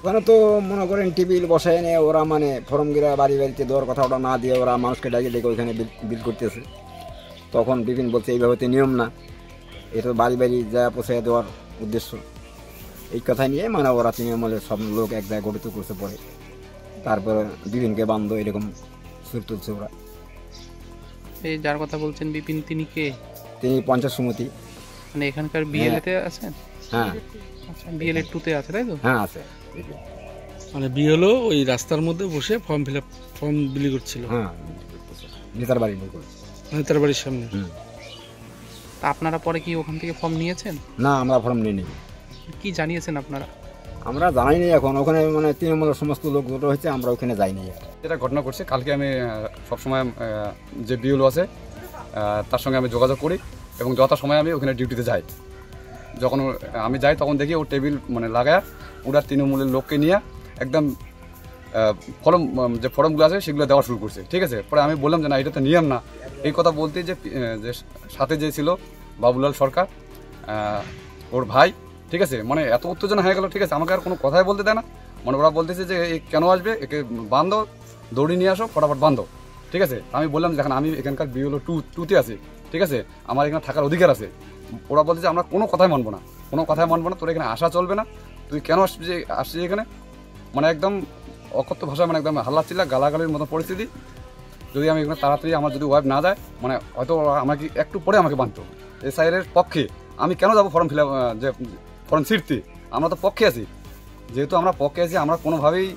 ওখানে তো মনে করেন টেবিল বসায় এনে ওরা মানে ফর্মগুলা বাড়ি বাড়িতে দেওয়ার কথা ওটা না দিয়ে ওরা মানুষকে ডাকে ডেকে ওইখানে বিল করতেছে। তখন বিপিন বলছে এইভাবে তো নিয়ম না, এটা বাড়ি বাড়ি যা পৌঁছায় দেওয়ার উদ্দেশ্য। এই কথা নিয়ে মানে ওরা তৃণমূলের সব লোক এক জায়গায় গঠিত করছে পরে, তারপরে বিপিনকে বান্ধ এরকম সুর তুলছে ওরা। এই যার কথা বলছেন বিপিন, তিনি কে? তিনি পঞ্চায়েত সমিতি, মানে এখানকার বিএলএতে আছেন? হ্যাঁ। আচ্ছা, বিএলএ 2 তে আছে তাই তো? হ্যাঁ আছে। মানে বিএলও ওই রাস্তার মধ্যে বসে ফর্ম বিলি করছিল। হ্যাঁ, নেতার বাড়ি নেতার বাড়ির সামনে। তা আপনারা পরে কি ওখান থেকে ফর্ম নিয়েছেন? না, আমরা ফর্ম নিইনি। কি জানিয়েছেন আপনারা? আমরা জানাইনি এখন, ওখানে মানে তৃণমূলের সমস্ত লোক জড়ো হয়েছে, আমরা ওখানে যাইনি। যেটা ঘটনা করছে, কালকে আমি সবসময় যে বিএলও আছে তার সঙ্গে আমি যোগাযোগ করি এবং যথাসময়ে আমি ওখানে ডিউটিতে যাই। যখন আমি যাই তখন দেখি ও টেবিল মানে লাগায় ওরা তৃণমূলের লোককে নিয়ে একদম যে ফর্মগুলো আছে সেগুলো দেওয়া শুরু করছে। ঠিক আছে, পরে আমি বললাম যে না, এটা তো নিয়ম না। এই কথা বলতে যে সাথে যে ছিল বাবুলাল সরকার, ওর ভাই, ঠিক আছে, মানে এত উত্তেজনা হয়ে গেল। ঠিক আছে, আমাকে আর কোনো কথাই বলতে দেয় না। মানে ওরা বলতেছে যে এ কেন আসবে, একে বান্ধো, দৌড়ি নিয়ে আসো, ফটাফট বান্ধো। ঠিক আছে, আমি বললাম দেখেন আমি এখানকার বিএলও 2 আছি, ঠিক আছে, আমার এখানে থাকার অধিকার আছে। ওরা বলতেছে আমরা কোনো কথাই মানবো না, তোর এখানে আসা চলবে না, তুই কেন আসছিস এখানে। মানে একদম অকথ্য ভাষায়, মানে একদম হাল্লাচিল্লা গালাগালির মতো পরিস্থিতি। যদি আমি এখানে তাড়াতাড়ি আমার যদি ওয়াইফ না যায়, মানে হয়তো আমাকে একটু পরে আমাকে বাঁধতো। এসআইয়ের পক্ষে আমি কেন যাবো ফর্ম ছিঁড়তে? আমরা তো পক্ষে আছি। যেহেতু আমরা পক্ষে আছি, আমরা কোনোভাবেই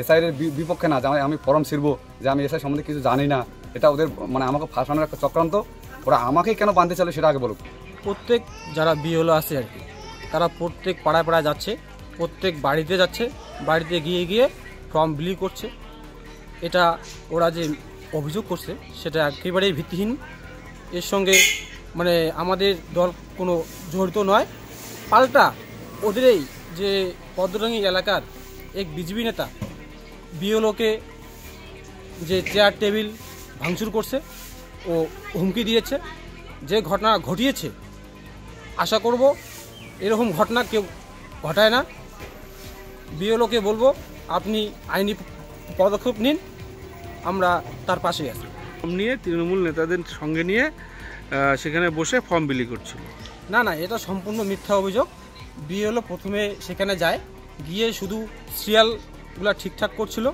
এসআইয়ের বিপক্ষে না যে আমি ফর্ম ছিঁড়বো, যে আমি এসআই সম্বন্ধে কিছু জানি না। এটা ওদের মানে আমাকে ফাঁসানোর একটা চক্রান্ত। ওরা আমাকে কেন বাঁধতে চাইলে সেটা আগে বলুক। প্রত্যেক যারা বিএলও আছে আর কি, তারা প্রত্যেক পাড়ায় পাড়ায় যাচ্ছে, প্রত্যেক বাড়িতে যাচ্ছে, বাড়িতে গিয়ে ফর্ম বিলি করছে। এটা ওরা যে অভিযোগ করছে সেটা একেবারেই ভিত্তিহীন। এর সঙ্গে মানে আমাদের দল কোনো জড়িত নয়। পাল্টা ওদেরই যে পদ্মডাঙ্গি এলাকার এক বিজেপি নেতা বিএলওকে যে চেয়ার টেবিল ভাঙচুর করছে ও হুমকি দিয়েছে। যে ঘটনা ঘটিয়েছে, আশা করব এরকম ঘটনা কেউ ঘটায় না। বিএলওকে বলবো আপনি আইনি পদক্ষেপ নিন, আমরা তার পাশে আছি। ফর্ম নিয়ে তৃণমূল নেতাদের সঙ্গে নিয়ে সেখানে বসে ফর্ম বিলি করছিল। না, এটা সম্পূর্ণ মিথ্যা অভিযোগ। বিএলও প্রথমে সেখানে যায়, গিয়ে শুধু সিরিয়ালগুলো ঠিকঠাক করছিল।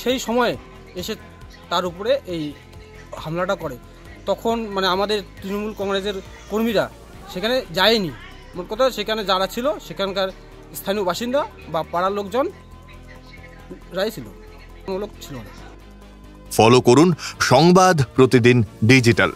সেই সময়ে এসে তার উপরে এই হামলাটা করে। তখন মানে আমাদের তৃণমূল কংগ্রেসের কর্মীরা সেখানে যায়নি। মোট কথা সেখানে যারা ছিল সেখানকার স্থানীয় বাসিন্দা বা পাড়ার লোকজন রাই ছিল, কোনো লোক ছিল না। ফলো করুন সংবাদ প্রতিদিন ডিজিটাল।